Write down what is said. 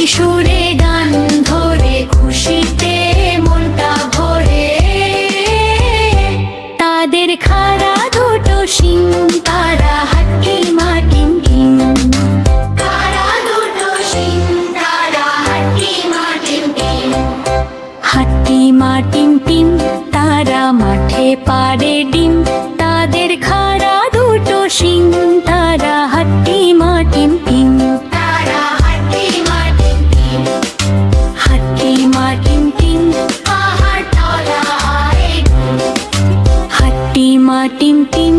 সুরে গান ধরে খুশিতে মনটা ভরে। তাদের খাড়া দুটো শিং, তারা হাট্টিমা টিম টিম। খাড়া দুটো শিং, তারা হাট্টিমা টিম টিম। হাট্টিমা টিম টিম, তারা মাঠে পাড়ে ডিম। তাদের খাড়া দুটো শিং, তারা হাট্টিমা টিম টিম। তারা হাট্টিমা টিম টিম। হাট্টিমা টিম টিম, পাহাড় তলা আয়। হাট্টিমা টিম টিম।